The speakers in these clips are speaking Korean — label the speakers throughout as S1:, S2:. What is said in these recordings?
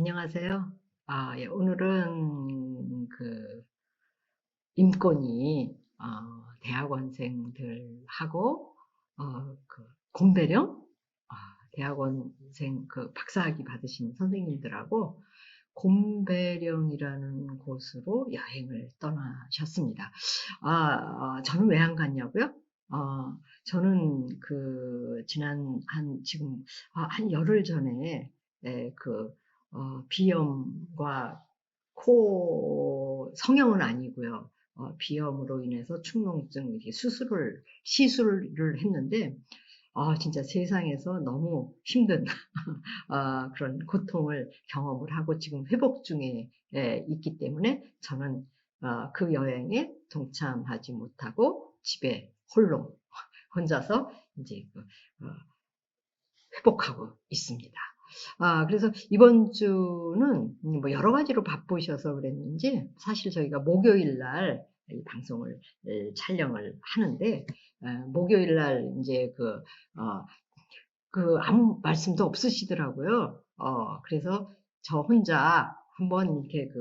S1: 안녕하세요. 예, 오늘은 인권위, 대학원생들하고, 곰배령, 대학원생 박사학위 받으신 선생님들하고 곰배령이라는 곳으로 여행을 떠나셨습니다. 저는 왜 안 갔냐고요? 저는 한 열흘 전에, 예, 비염과 성형은 아니고요. 비염으로 인해서 축농증 이렇게 시술을 했는데, 진짜 세상에서 너무 힘든 그런 고통을 경험을 하고 지금 회복 중에 있기 때문에 저는 그 여행에 동참하지 못하고 집에 혼자서 이제 회복하고 있습니다. 그래서 이번 주는 뭐 여러 가지로 바쁘셔서 그랬는지 사실 저희가 목요일 날 이 방송을 촬영을 하는데, 목요일 날 이제 아무 말씀도 없으시더라고요. 그래서 저 혼자 한번 이렇게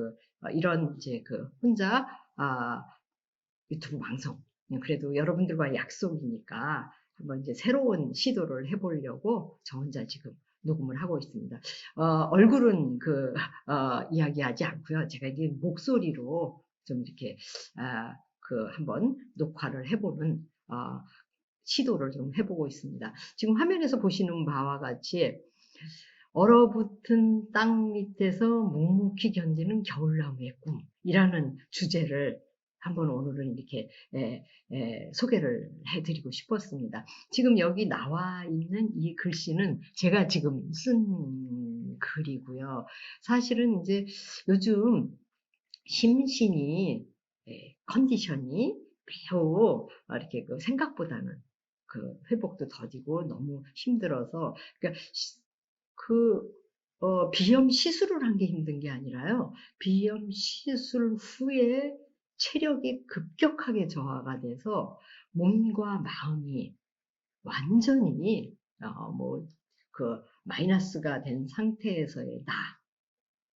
S1: 이런 이제 혼자 유튜브 방송, 그래도 여러분들과 약속이니까 한번 이제 새로운 시도를 해보려고 저 혼자 지금 녹음을 하고 있습니다. 얼굴은 이야기하지 않고요. 제가 이제 목소리로 좀 이렇게 한번 녹화를 해보는 시도를 좀 해보고 있습니다. 지금 화면에서 보시는 바와 같이 얼어붙은 땅 밑에서 묵묵히 견디는 겨울나무의 꿈이라는 주제를 한번 오늘은 이렇게 소개를 해드리고 싶었습니다. 지금 여기 나와 있는 이 글씨는 제가 지금 쓴 글이고요. 사실은 이제 요즘 심신이 컨디션이 매우 이렇게 생각보다는 회복도 더디고 너무 힘들어서, 그러니까 비염 시술을 한 게 힘든 게 아니라요. 비염 시술 후에 체력이 급격하게 저하가 돼서 몸과 마음이 완전히 마이너스가 된 상태에서의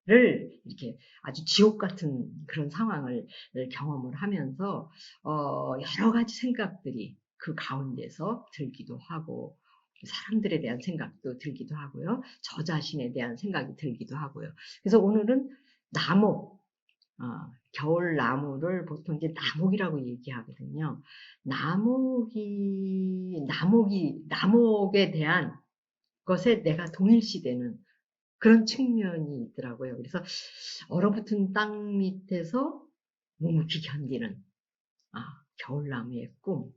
S1: 나를 이렇게 아주 지옥 같은 그런 상황을 경험을 하면서 여러 가지 생각들이 그 가운데서 들기도 하고, 사람들에 대한 생각도 들기도 하고요. 저 자신에 대한 생각이 들기도 하고요. 그래서 오늘은 나목, 겨울 나무를 보통 이제 나목이라고 얘기하거든요. 나목에 대한 것에 내가 동일시되는 그런 측면이 있더라고요. 그래서 얼어붙은 땅 밑에서 묵묵히 견디는 겨울나무의 꿈,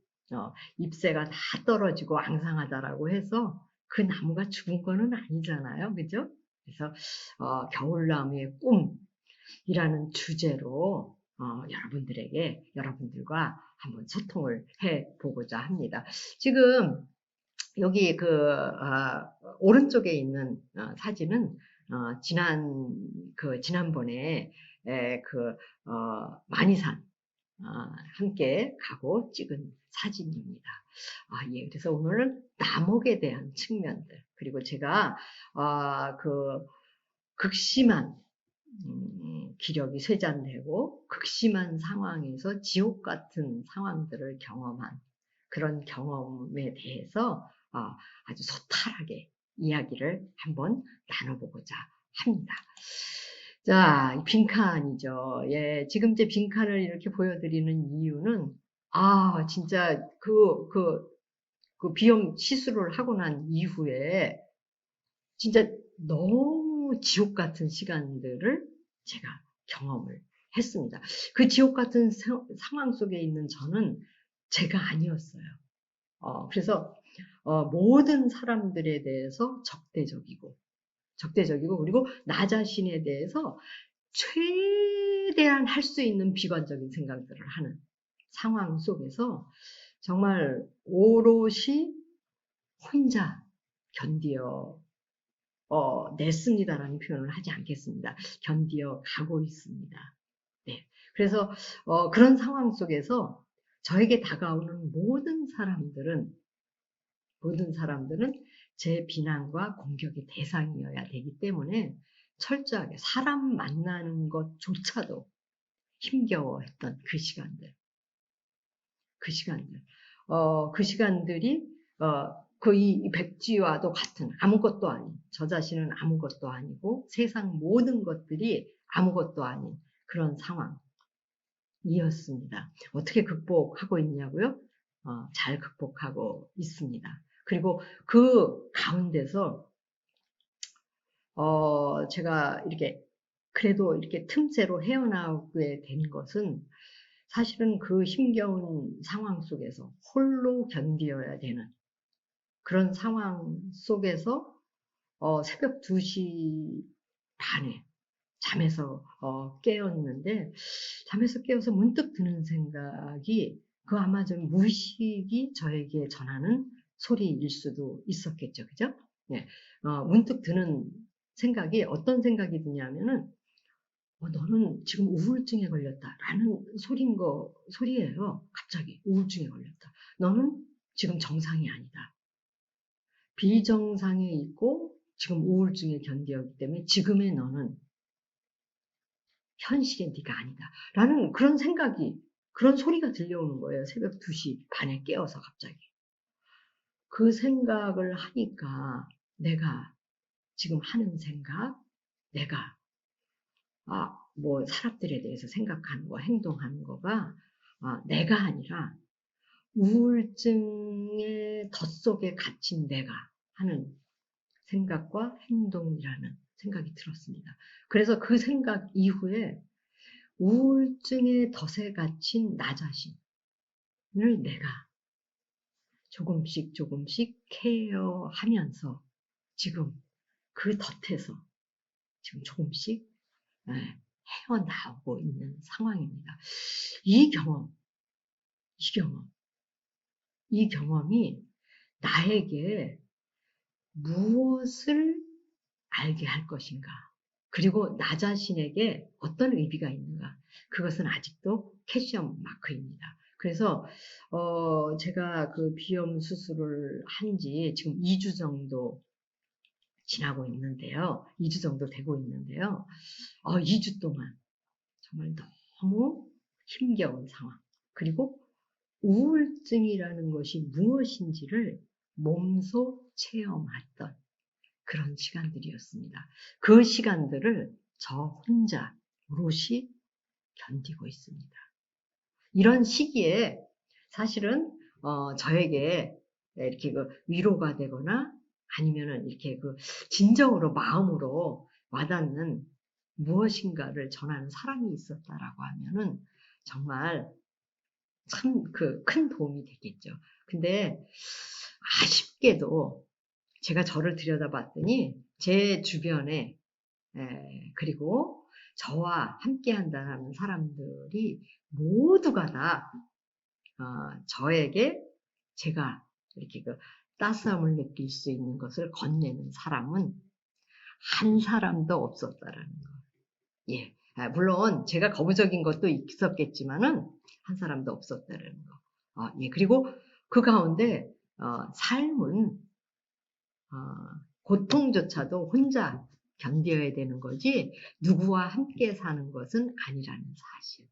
S1: 잎새가 다 떨어지고 앙상하다라고 해서 그 나무가 죽은 거는 아니잖아요. 그죠? 그래서 겨울나무의 꿈이라는 주제로 여러분들과 한번 소통을 해보고자 합니다. 지금 여기 오른쪽에 있는 사진은 지난번에 마니산 함께 가고 찍은 사진입니다. 예. 그래서 오늘은 나목에 대한 측면들, 그리고 제가 극심한 기력이 쇠잔되고 극심한 상황에서 지옥 같은 상황들을 경험한 그런 경험에 대해서 아주 소탈하게 이야기를 한번 나눠보고자 합니다. 자, 빈칸이죠. 예, 지금 제 빈칸을 이렇게 보여드리는 이유는, 진짜 비염 시술을 하고 난 이후에 진짜 너무 지옥 같은 시간들을 제가 경험을 했습니다. 그 지옥 같은 상황 속에 있는 저는 제가 아니었어요. 그래서 모든 사람들에 대해서 적대적이고, 그리고 나 자신에 대해서 최대한 할 수 있는 비관적인 생각들을 하는 상황 속에서 정말 오롯이 혼자 견디어 냈습니다라는 표현을 하지 않겠습니다. 견디어 가고 있습니다. 네. 그래서 그런 상황 속에서 저에게 다가오는 모든 사람들은 제 비난과 공격의 대상이어야 되기 때문에 철저하게 사람 만나는 것조차도 힘겨워했던 그 시간들. 그 시간들이 이 백지와도 같은 아무것도 아닌, 저 자신은 아무것도 아니고 세상 모든 것들이 아무것도 아닌 그런 상황이었습니다. 어떻게 극복하고 있냐고요? 잘 극복하고 있습니다. 그리고 그 가운데서 제가 그래도 이렇게 틈새로 헤어나오게 된 것은 사실은 그 힘겨운 상황 속에서 홀로 견디어야 되는 그런 상황 속에서 새벽 2시 반에 잠에서 깨었는데, 잠에서 깨어서 문득 드는 생각이 아마 좀 무의식이 저에게 전하는 소리일 수도 있었겠죠. 그죠? 네. 문득 드는 생각이 어떤 생각이 드냐면은 너는 지금 우울증에 걸렸다라는 소리예요. 갑자기 우울증에 걸렸다. 너는 지금 정상이 아니다. 비정상에 있고 지금 우울증에 견디었기 때문에 지금의 너는 현실의 네가 아니다. 라는 그런 생각이, 그런 소리가 들려오는 거예요. 새벽 2시 반에 깨어서 갑자기. 그 생각을 하니까 내가 지금 하는 생각, 내가 사람들에 대해서 생각하는 거, 행동하는 거가 내가 아니라 우울증의 덫속에 갇힌 내가 하는 생각과 행동이라는 생각이 들었습니다. 그래서 그 생각 이후에 우울증의 덫에 갇힌 나 자신을 내가 조금씩 케어하면서 지금 그 덫에서 지금 조금씩 헤어나오고 있는 상황입니다. 이 경험이 나에게 무엇을 알게 할 것인가, 그리고 나 자신에게 어떤 의미가 있는가, 그것은 아직도 퀘스천 마크입니다. 그래서 제가 그 비염 수술을 한 지 지금 2주 정도 지나고 있는데요. 2주 정도 되고 있는데요. 2주 동안 정말 너무 힘겨운 상황, 그리고 우울증이라는 것이 무엇인지를 몸소 체험했던 그런 시간들이었습니다. 그 시간들을 저 혼자 오롯이 견디고 있습니다. 이런 시기에 사실은 저에게 이렇게 위로가 되거나 아니면은 이렇게 진정으로 마음으로 와닿는 무엇인가를 전하는 사람이 있었다라고 하면은 정말 참 큰 도움이 되겠죠. 근데 아쉽게도 제가 저를 들여다봤더니 제 주변에 그리고 저와 함께 한다는 사람들이 모두가 다 저에게 제가 이렇게 따스함을 느낄 수 있는 것을 건네는 사람은 한 사람도 없었다라는 거. 예. 물론 제가 거부적인 것도 있었겠지만은 한 사람도 없었다라는 거. 예. 그리고 그 가운데 삶은 고통조차도 혼자 견뎌야 되는 거지 누구와 함께 사는 것은 아니라는 사실.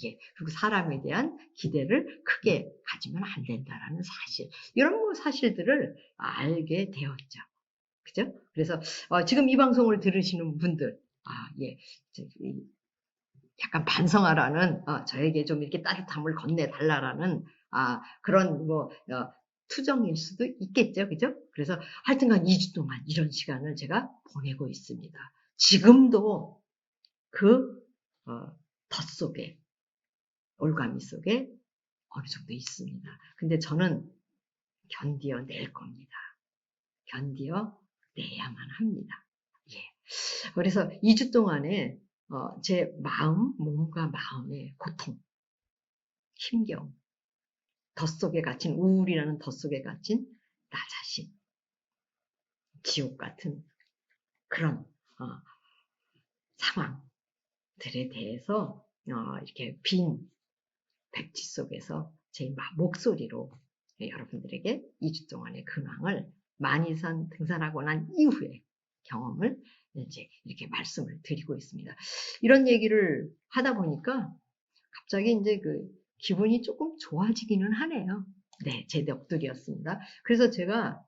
S1: 예. 그리고 사람에 대한 기대를 크게 가지면 안 된다라는 사실. 이런 사실들을 알게 되었죠. 그죠? 그래서 지금 이 방송을 들으시는 분들, 예. 약간 반성하라는, 저에게 좀 이렇게 따뜻함을 건네달라라는, 그런 투정일 수도 있겠죠. 그죠? 그래서 하여튼간 2주 동안 이런 시간을 제가 보내고 있습니다. 지금도 덫 속에, 올가미 속에 어느 정도 있습니다. 근데 저는 견디어낼 겁니다. 견디어내야만 합니다. 예. 그래서 2주 동안에 제 몸과 마음의 고통, 힘겨움, 덫 속에 갇힌, 우울이라는 덫 속에 갇힌 나 자신, 지옥 같은 그런 상황들에 대해서 이렇게 빈 백지 속에서 제 목소리로 여러분들에게 2주 동안의 근황을 만이산 등산하고 난 이후에 경험을 이제 이렇게 말씀을 드리고 있습니다. 이런 얘기를 하다 보니까 갑자기 이제 그 기분이 조금 좋아지기는 하네요. 네, 제 넋두리였습니다. 그래서 제가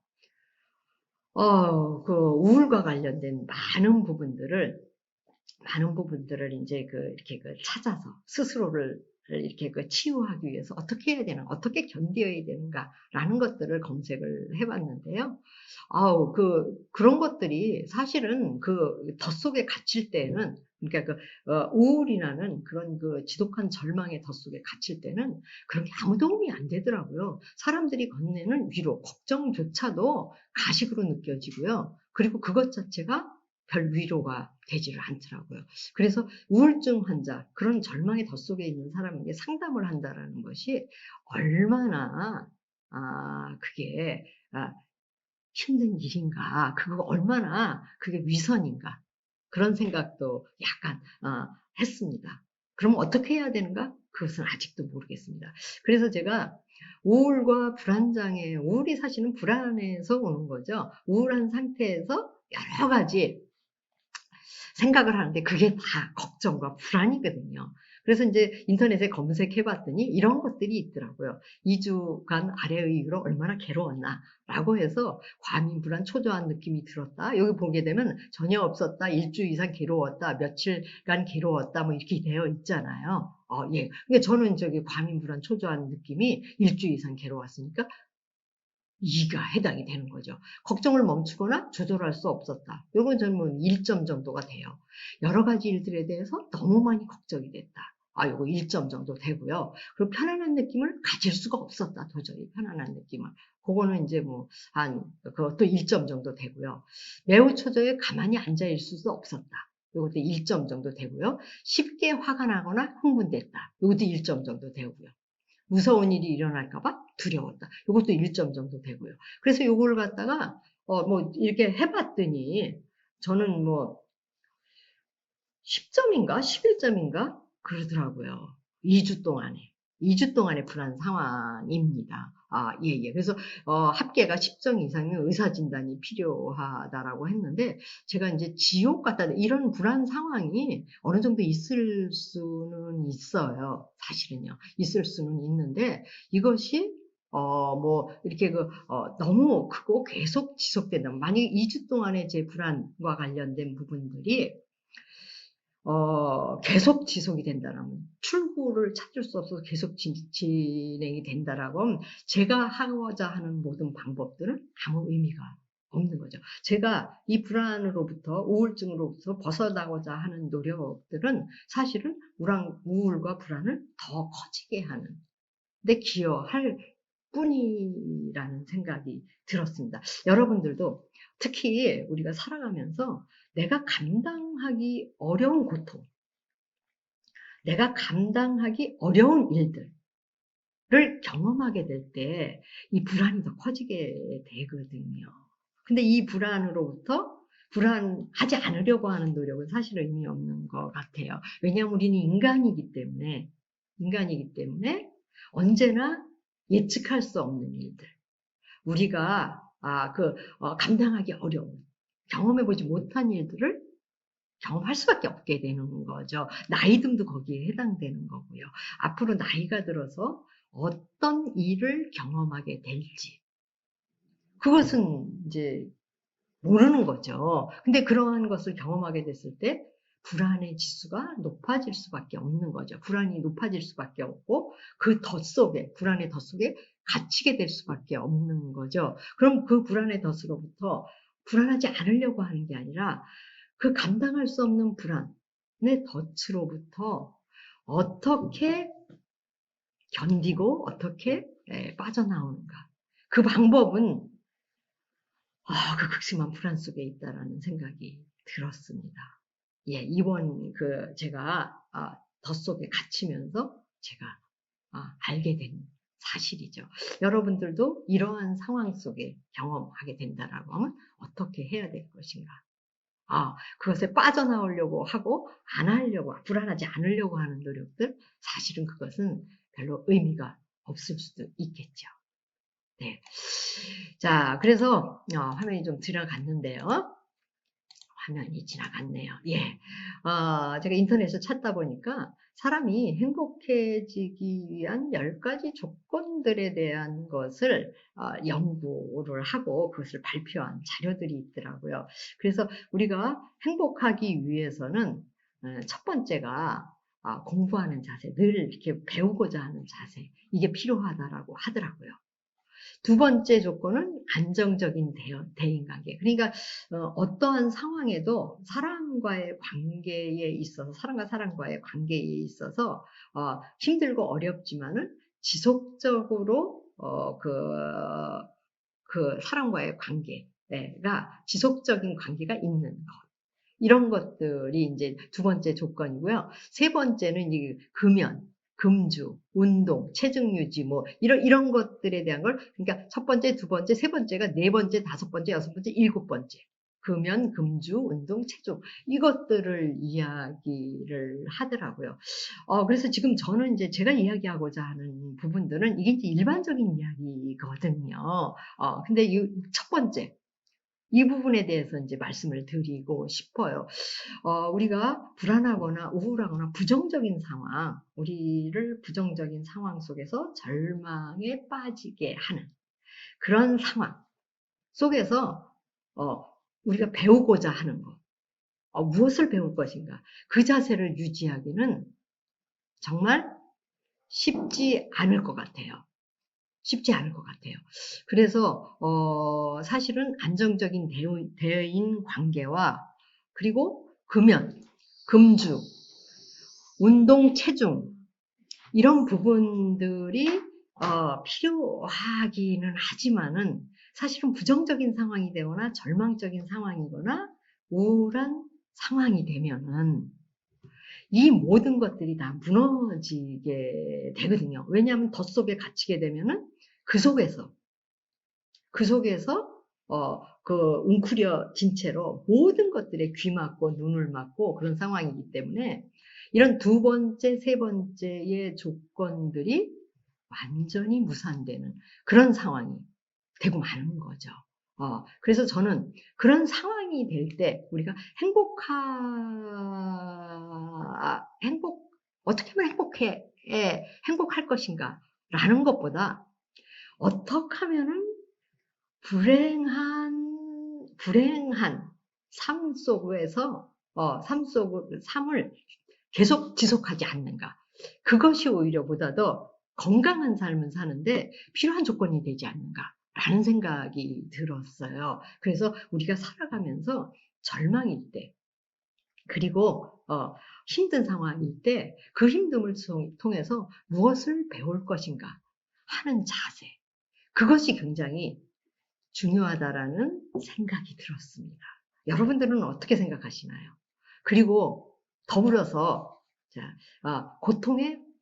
S1: 그 우울과 관련된 많은 부분들을 이제 이렇게 찾아서 스스로를 이렇게 치유하기 위해서 어떻게 해야 되나, 어떻게 견뎌야 되는가라는 것들을 검색을 해봤는데요. 그런 것들이 사실은 그 덫 속에 갇힐 때는, 그러니까 우울이라는 그런 지독한 절망의 덫 속에 갇힐 때는 그런 게 아무 도움이 안 되더라고요. 사람들이 건네는 위로, 걱정조차도 가식으로 느껴지고요. 그리고 그것 자체가 별 위로가 되지를 않더라고요. 그래서 우울증 환자, 그런 절망의 덫 속에 있는 사람에게 상담을 한다라는 것이 얼마나 그게 힘든 일인가, 그거 얼마나 그게 위선인가, 그런 생각도 약간 했습니다. 그럼 어떻게 해야 되는가? 그것은 아직도 모르겠습니다. 그래서 제가 우울과 불안장애, 우울이 사실은 불안에서 오는 거죠. 우울한 상태에서 여러 가지 생각을 하는데 그게 다 걱정과 불안이거든요. 그래서 이제 인터넷에 검색해 봤더니 이런 것들이 있더라고요. 2주간 아래의 이유로 얼마나 괴로웠나 라고 해서 과민 불안, 초조한 느낌이 들었다. 여기 보게 되면 전혀 없었다, 일주 이상 괴로웠다, 며칠간 괴로웠다, 뭐 이렇게 되어 있잖아요. 예. 근데 저는 과민 불안, 초조한 느낌이 일주 이상 괴로웠으니까 2가 해당이 되는 거죠. 걱정을 멈추거나 조절할 수 없었다. 이건 저는 1점 정도가 돼요. 여러 가지 일들에 대해서 너무 많이 걱정이 됐다. 이거 1점 정도 되고요. 그리고 편안한 느낌을 가질 수가 없었다. 도저히 편안한 느낌을. 그거는 이제 그것도 1점 정도 되고요. 매우 초조해 가만히 앉아 있을 수 없었다. 이것도 1점 정도 되고요. 쉽게 화가 나거나 흥분됐다. 이것도 1점 정도 되고요. 무서운 일이 일어날까봐 두려웠다. 이것도 1점 정도 되고요. 그래서 요걸 갖다가 이렇게 해봤더니 저는 10점인가 11점인가 그러더라고요. 2주 동안의 불안 상황입니다. 예. 그래서 합계가 10점 이상의 의사 진단이 필요하다라고 했는데, 제가 이제 지옥 같다, 이런 불안 상황이 어느 정도 있을 수는 있어요. 사실은요. 있을 수는 있는데, 이것이 이렇게 너무 크고 계속 지속된다. 만약 2주 동안의 제 불안과 관련된 부분들이 계속 지속이 된다라면, 출구를 찾을 수 없어서 계속 진행이 된다라고 하면, 제가 하고자 하는 모든 방법들은 아무 의미가 없는 거죠. 제가 이 불안으로부터, 우울증으로부터 벗어나고자 하는 노력들은 사실은 우울과 불안을 더 커지게 하는 데 기여할 뿐이라는 생각이 들었습니다. 여러분들도 특히 우리가 살아가면서 내가 감당하기 어려운 고통, 내가 감당하기 어려운 일들을 경험하게 될 때 이 불안이 더 커지게 되거든요. 근데 이 불안으로부터 불안하지 않으려고 하는 노력은 사실 의미 없는 것 같아요. 왜냐하면 우리는 인간이기 때문에 언제나 예측할 수 없는 일들, 우리가 감당하기 어려운, 경험해보지 못한 일들을 경험할 수밖에 없게 되는 거죠. 나이듦도 거기에 해당되는 거고요. 앞으로 나이가 들어서 어떤 일을 경험하게 될지, 그것은 이제 모르는 거죠. 근데 그러한 것을 경험하게 됐을 때 불안의 지수가 높아질 수밖에 없는 거죠. 불안이 높아질 수밖에 없고, 그 불안의 덫 속에 갇히게 될 수밖에 없는 거죠. 그럼 그 불안의 덫으로부터 불안하지 않으려고 하는 게 아니라, 그 감당할 수 없는 불안의 덫으로부터 어떻게 견디고 어떻게 빠져나오는가. 그 방법은 그 극심한 불안 속에 있다라는 생각이 들었습니다. 예, 이번 제가 덫 속에 갇히면서 제가 알게 된 사실이죠. 여러분들도 이러한 상황 속에 경험하게 된다라고 하면 어떻게 해야 될 것인가? 그것에 빠져나오려고 하고 안 하려고, 불안하지 않으려고 하는 노력들, 사실은 그것은 별로 의미가 없을 수도 있겠죠. 네. 자, 그래서 화면이 좀 들어갔는데요. 화면이 지나갔네요. 예. 제가 인터넷에서 찾다 보니까 사람이 행복해지기 위한 10가지 조건들에 대한 것을 연구를 하고 그것을 발표한 자료들이 있더라고요. 그래서 우리가 행복하기 위해서는 첫 번째가 공부하는 자세, 늘 이렇게 배우고자 하는 자세, 이게 필요하다라고 하더라고요. 두 번째 조건은 안정적인 대인관계. 그러니까 어떠한 상황에도 사람과의 관계에 있어서, 사람과 사람과의 관계에 있어서 힘들고 어렵지만은 지속적으로 그 사람과의 관계가 지속적인 관계가 있는 것. 이런 것들이 이제 두 번째 조건이고요. 세 번째는 이 금연, 금주, 운동, 체중 유지, 뭐, 이런 것들에 대한 걸, 그러니까 첫 번째, 두 번째, 세 번째가 네 번째, 다섯 번째, 여섯 번째, 일곱 번째. 금연, 금주, 운동, 체중. 이것들을 이야기를 하더라고요. 그래서 지금 저는 이제 제가 이야기하고자 하는 부분들은 이게 이제 일반적인 이야기거든요. 근데 이 첫 번째, 이 부분에 대해서 이제 말씀을 드리고 싶어요. 우리가 불안하거나 우울하거나 부정적인 상황, 우리를 부정적인 상황 속에서 절망에 빠지게 하는 그런 상황 속에서 우리가 배우고자 하는 것, 무엇을 배울 것인가, 그 자세를 유지하기는 정말 쉽지 않을 것 같아요. 쉽지 않을 것 같아요. 그래서 사실은 안정적인 대인 관계와 그리고 금연, 금주, 운동, 체중 이런 부분들이 필요하기는 하지만은 사실은 부정적인 상황이 되거나 절망적인 상황이거나 우울한 상황이 되면은 이 모든 것들이 다 무너지게 되거든요. 왜냐하면 덫 속에 갇히게 되면은 그 속에서 웅크려진 채로 모든 것들에 귀 막고 눈을 막고 그런 상황이기 때문에 이런 두 번째, 세 번째의 조건들이 완전히 무산되는 그런 상황이 되고 마는 거죠. 그래서 저는 그런 상황이 될 때 우리가 어떻게 하면 행복할 것인가 라는 것보다 어떻게 하면은 불행한 삶 속에서, 삶을 계속 지속하지 않는가. 그것이 오히려 보다 더 건강한 삶을 사는데 필요한 조건이 되지 않는가라는 생각이 들었어요. 그래서 우리가 살아가면서 절망일 때, 그리고 힘든 상황일 때 그 힘듦을 통해서 무엇을 배울 것인가 하는 자세. 그것이 굉장히 중요하다라는 생각이 들었습니다. 여러분들은 어떻게 생각하시나요? 그리고 더불어서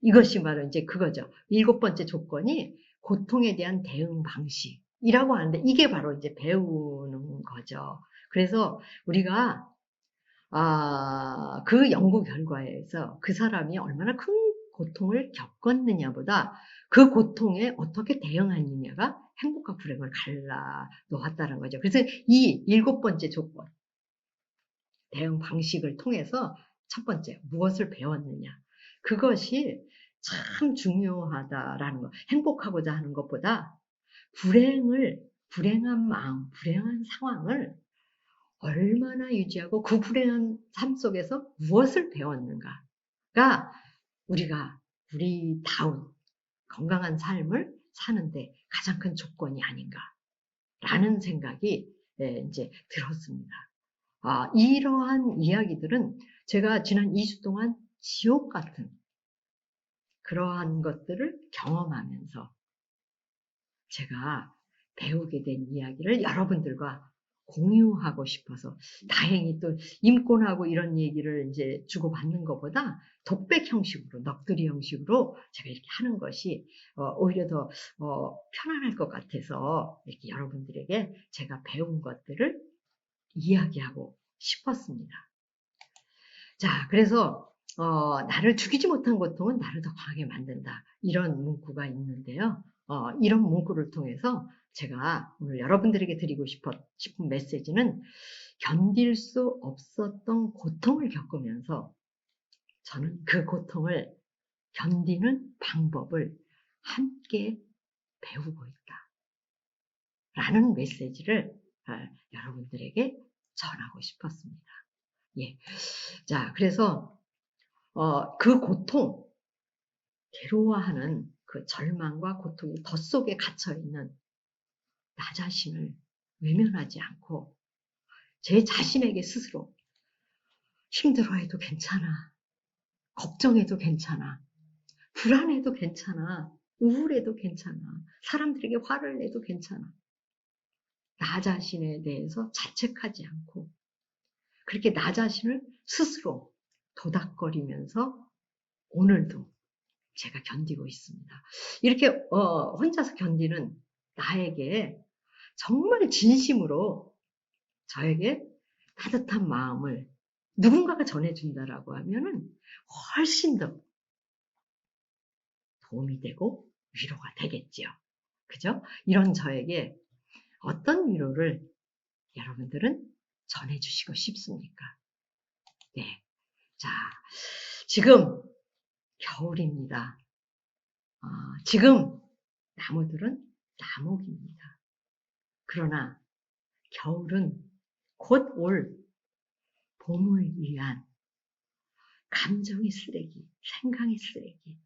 S1: 이것이 바로 이제 그거죠. 일곱 번째 조건이 고통에 대한 대응 방식이라고 하는데 이게 바로 이제 배우는 거죠. 그래서 우리가 그 연구 결과에서 그 사람이 얼마나 큰 고통을 겪었느냐보다 그 고통에 어떻게 대응하느냐가 행복과 불행을 갈라 놓았다는 거죠. 그래서 이 일곱 번째 조건, 대응 방식을 통해서 첫 번째, 무엇을 배웠느냐. 그것이 참 중요하다라는 거. 행복하고자 하는 것보다 불행한 마음, 불행한 상황을 얼마나 유지하고 그 불행한 삶 속에서 무엇을 배웠는가가 우리다운 건강한 삶을 사는데 가장 큰 조건이 아닌가라는 생각이 이제 들었습니다. 이러한 이야기들은 제가 지난 2주 동안 지옥 같은 그러한 것들을 경험하면서 제가 배우게 된 이야기를 여러분들과 공유하고 싶어서 다행히 또 임권하고 이런 얘기를 이제 주고받는 것보다 독백 형식으로, 넋두리 형식으로 제가 이렇게 하는 것이 오히려 더 편안할 것 같아서 이렇게 여러분들에게 제가 배운 것들을 이야기하고 싶었습니다. 자, 그래서 나를 죽이지 못한 고통은 나를 더 강하게 만든다. 이런 문구가 있는데요. 이런 문구를 통해서 제가 오늘 여러분들에게 드리고 싶은 메시지는 견딜 수 없었던 고통을 겪으면서 저는 그 고통을 견디는 방법을 함께 배우고 있다. 라는 메시지를 여러분들에게 전하고 싶었습니다. 예. 자, 그래서 그 고통, 괴로워하는 그 절망과 고통의 덫 속에 갇혀있는 나 자신을 외면하지 않고 제 자신에게 스스로 힘들어해도 괜찮아. 걱정해도 괜찮아. 불안해도 괜찮아. 우울해도 괜찮아. 사람들에게 화를 내도 괜찮아. 나 자신에 대해서 자책하지 않고 그렇게 나 자신을 스스로 도닥거리면서 오늘도 제가 견디고 있습니다. 이렇게 혼자서 견디는 나에게 정말 진심으로 저에게 따뜻한 마음을 누군가가 전해준다라고 하면은 훨씬 더 도움이 되고 위로가 되겠지요. 그죠? 이런 저에게 어떤 위로를 여러분들은 전해주시고 싶습니까? 네. 자, 지금 겨울입니다. 지금 나무들은 나목입니다. 그러나 겨울은 곧 올 봄을 위한 감정의 쓰레기, 생각의 쓰레기,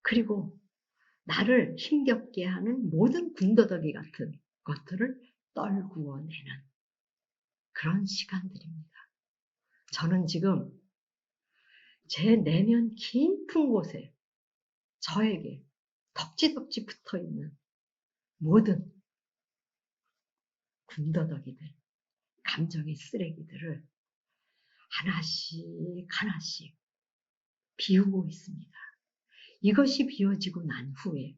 S1: 그리고 나를 힘겹게 하는 모든 군더더기 같은 것들을 떨구어내는 그런 시간들입니다. 저는 지금 제 내면 깊은 곳에 저에게 덕지덕지 붙어있는 모든 군더더기들, 감정의 쓰레기들을 하나씩 하나씩 비우고 있습니다. 이것이 비워지고 난 후에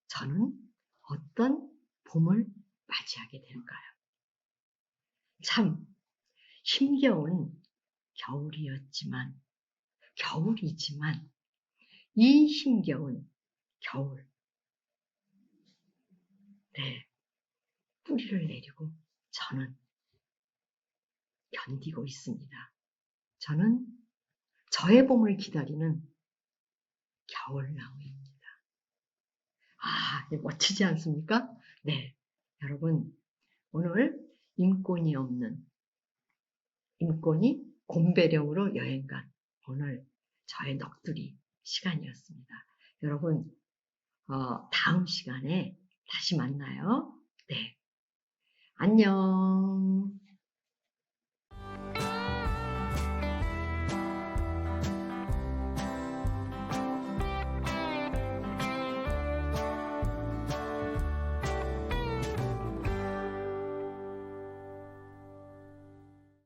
S1: 저는 어떤 봄을 맞이하게 될까요? 참 힘겨운 겨울이지만 이 힘겨운 겨울, 네, 뿌리를 내리고 저는 견디고 있습니다. 저는 저의 봄을 기다리는 겨울나무입니다. 멋지지 않습니까? 네, 여러분 오늘 인권이 곰배령으로 여행간 오늘 저의 넋두리 시간이었습니다. 여러분 다음 시간에 다시 만나요. 네, 안녕.